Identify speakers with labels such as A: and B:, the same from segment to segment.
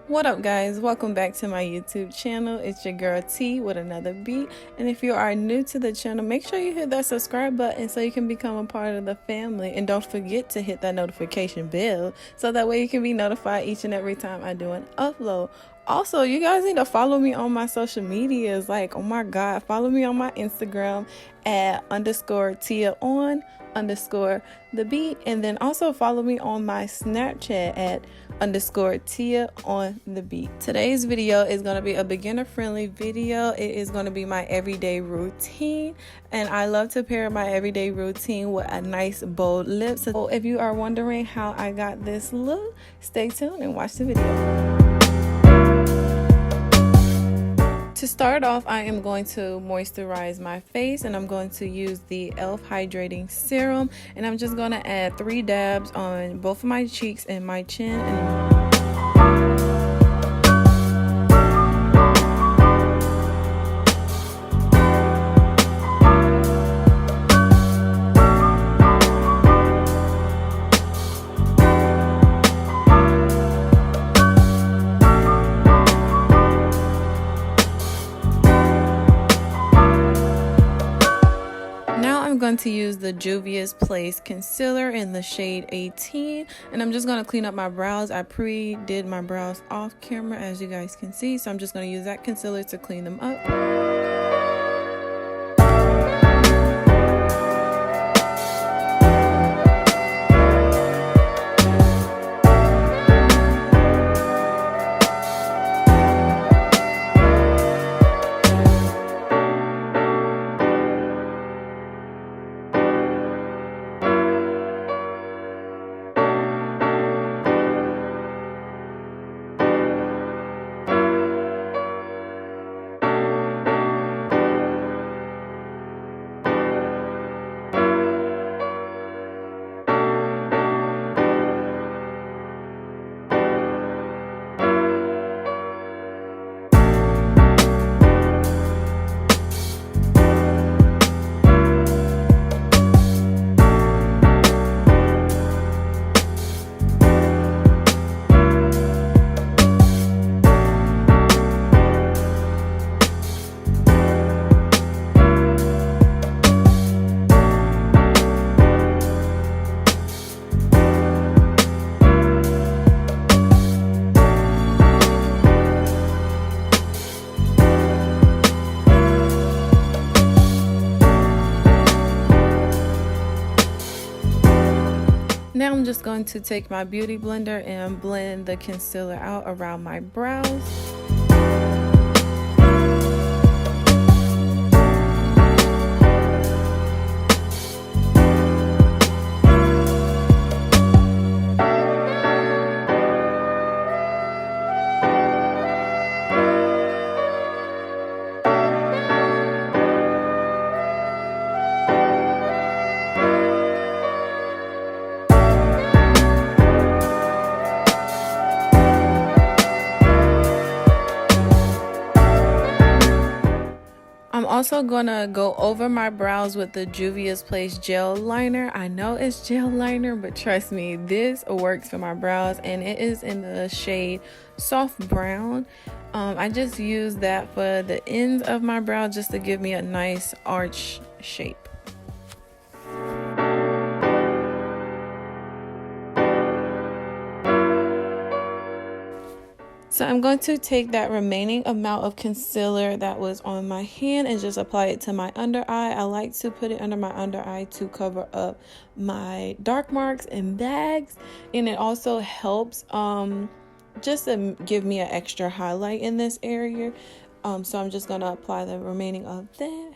A: What up guys, welcome back to my YouTube channel. It's your girl T with another beat, and if you are new to the channel, make sure you hit that subscribe button so you can become a part of the family, and don't forget to hit that notification bell so that way you can be notified each and every time I do an upload. Also, you guys need to follow me on my social medias. Like, oh my god, follow me on my Instagram at _Tia_on_the beat, and then also follow me on my Snapchat at _Tia on the beat. Today's video is going to be a beginner friendly video. It is going to be my everyday routine, and I love to pair my everyday routine with a nice bold lip. So if you are wondering how I got this look, stay tuned and watch the video. To start off, I am going to moisturize my face, and I'm going to use the E.L.F. Hydrating Serum, and I'm just going to add 3 dabs on both of my cheeks and my chin. I'm going to use the Juvias concealer in the shade 18, and I'm just going to clean up my brows. I pre-did my brows off camera, as you guys can see, so I'm just going to use that concealer to clean them up. Now I'm just going to take my beauty blender and blend the concealer out around my brows. I'm also gonna go over my brows with the Juvias gel liner. I know it's gel liner, but trust me, this works for my brows, and it is in the shade soft brown. I just use that for the ends of my brow just to give me a nice arch shape. So I'm going to take that remaining amount of concealer that was on my hand and just apply it to my under eye. I like to put it under my under eye to cover up my dark marks and bags, and it also helps just to give me an extra highlight in this area. So I'm just going to apply the remaining of that.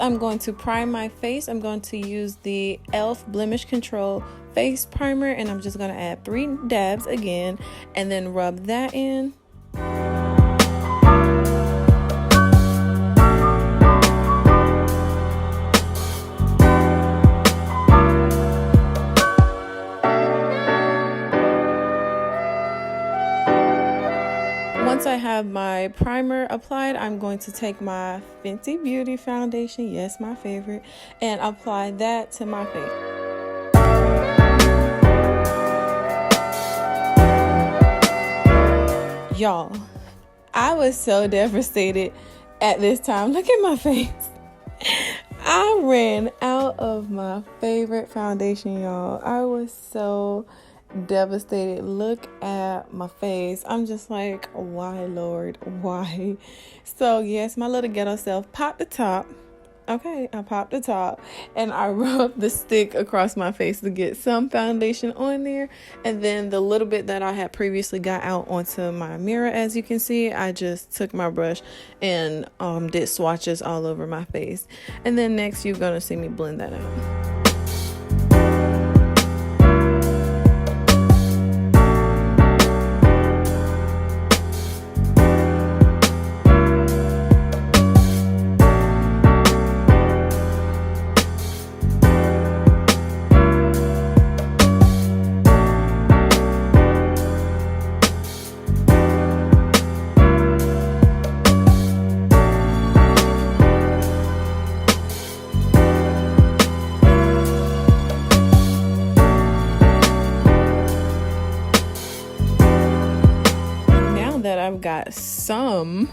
A: I'm going to prime my face. I'm going to use the E.L.F. Blemish Control Face Primer, and I'm just going to add 3 dabs again and then rub that in. Once I have my primer applied, I'm going to take my Fenty Beauty foundation, yes, my favorite, and apply that to my face. Y'all, I was so devastated at this time. Look at my face. I ran out of my favorite foundation, y'all. I was so devastated. Look at my face. I'm just like, why, Lord, why? So yes, my little ghetto self popped the top. Okay, I popped the top and I rubbed the stick across my face to get some foundation on there, and then the little bit that I had previously got out onto my mirror, as you can see, I just took my brush and did swatches all over my face. And then next you're gonna see me blend that out. That I've got some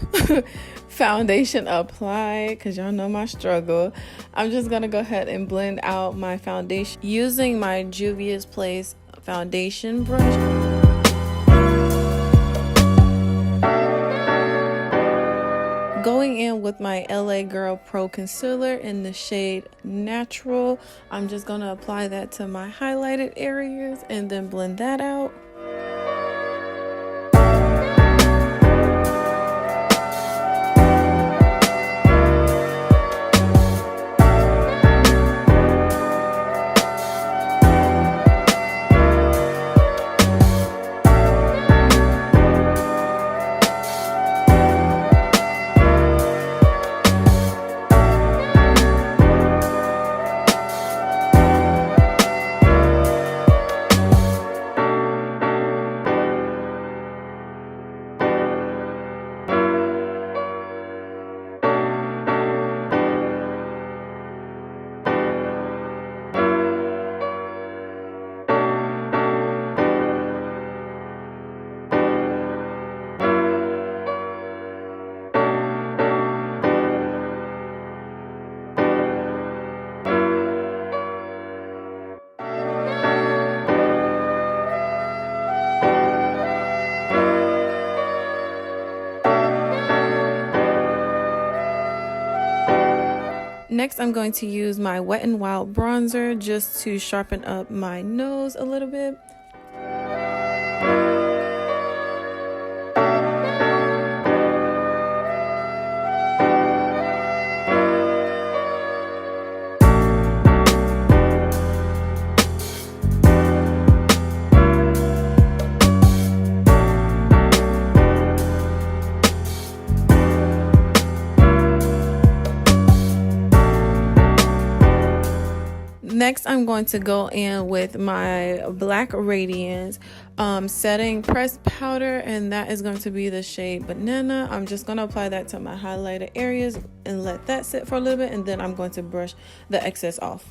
A: foundation applied, because y'all know my struggle, I'm just gonna go ahead and blend out my foundation using my Juvias Place foundation brush. Going in with my L.A Girl Pro Concealer in the shade Natural, I'm just gonna apply that to my highlighted areas and then blend that out. Next, I'm going to use my Wet n Wild bronzer just to sharpen up my nose a little bit. Next, I'm going to go in with my Black Radiance setting pressed powder, and that is going to be the shade Banana. I'm just going to apply that to my highlighted areas and let that sit for a little bit, and then I'm going to brush the excess off.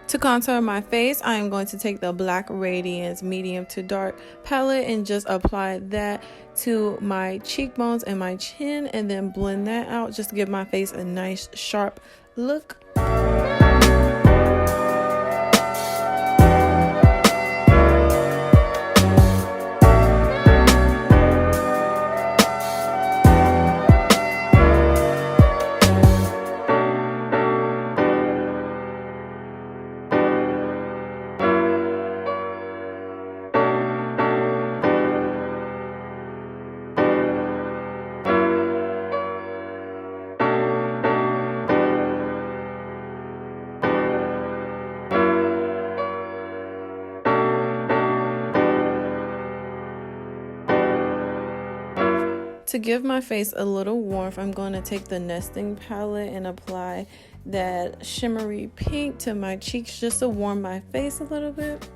A: To contour my face, I am going to take the Black Radiance medium to dark palette and just apply that to my cheekbones and my chin, and then blend that out just to give my face a nice sharp look. To give my face a little warmth, I'm going to take the Nesting palette and apply that shimmery pink to my cheeks just to warm my face a little bit.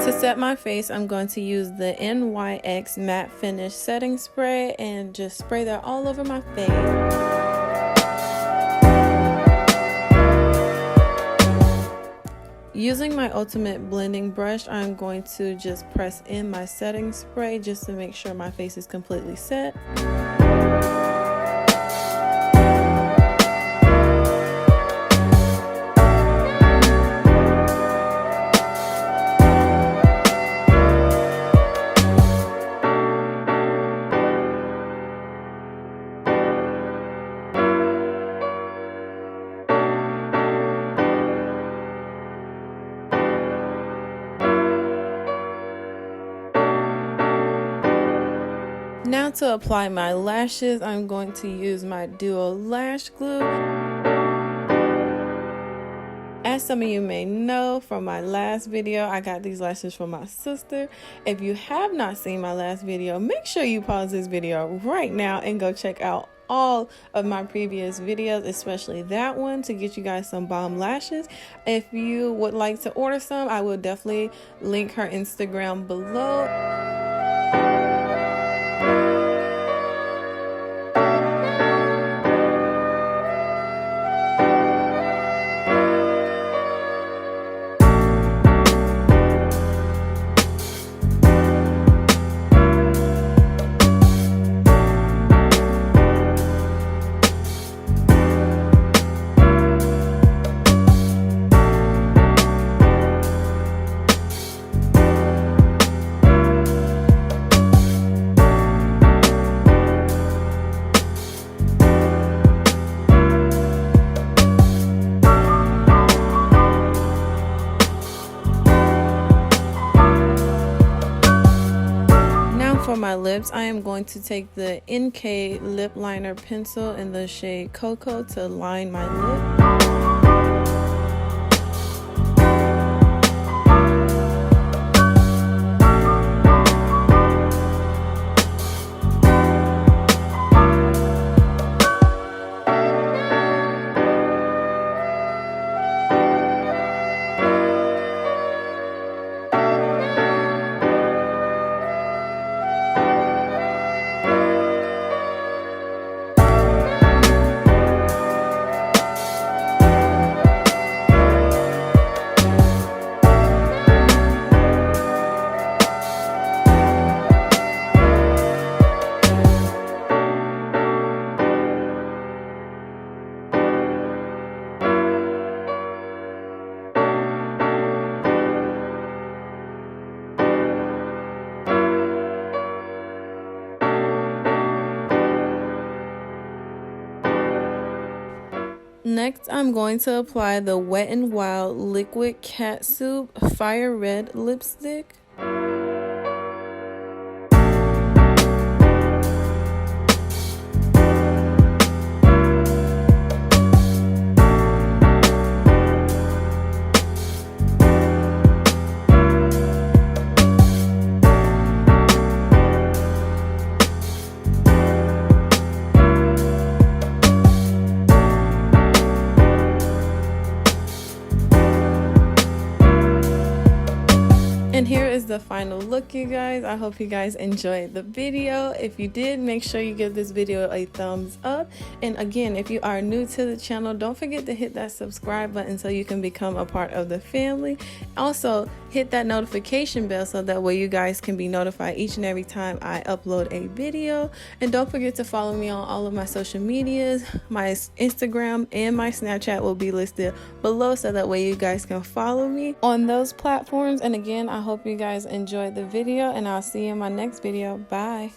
A: To set my face, I'm going to use the N.Y.X matte finish setting spray and just spray that all over my face. Using my ultimate blending brush, I'm going to just press in my setting spray just to make sure my face is completely set. Now to apply my lashes, I'm going to use my Duo Lash Glue. As some of you may know from my last video, I got these lashes from my sister. If you have not seen my last video, make sure you pause this video right now and go check out all of my previous videos, especially that one, to get you guys some bomb lashes. If you would like to order some, I will definitely link her Instagram below. For my lips, I am going to take the N.K lip liner pencil in the shade Cocoa to line my lip. Next, I'm going to apply the Wet n Wild Liquid Catsup Fire Red Lipstick. And here is the final look, you guys. I hope you guys enjoyed the video. If you did, make sure you give this video a thumbs up. And again, if you are new to the channel, don't forget to hit that subscribe button so you can become a part of the family. Also, hit that notification bell so that way you guys can be notified each and every time I upload a video. And don't forget to follow me on all of my social medias. My Instagram and my Snapchat will be listed below so that way you guys can follow me on those platforms. And again, I hope you guys enjoyed the video, and I'll see you in my next video. Bye.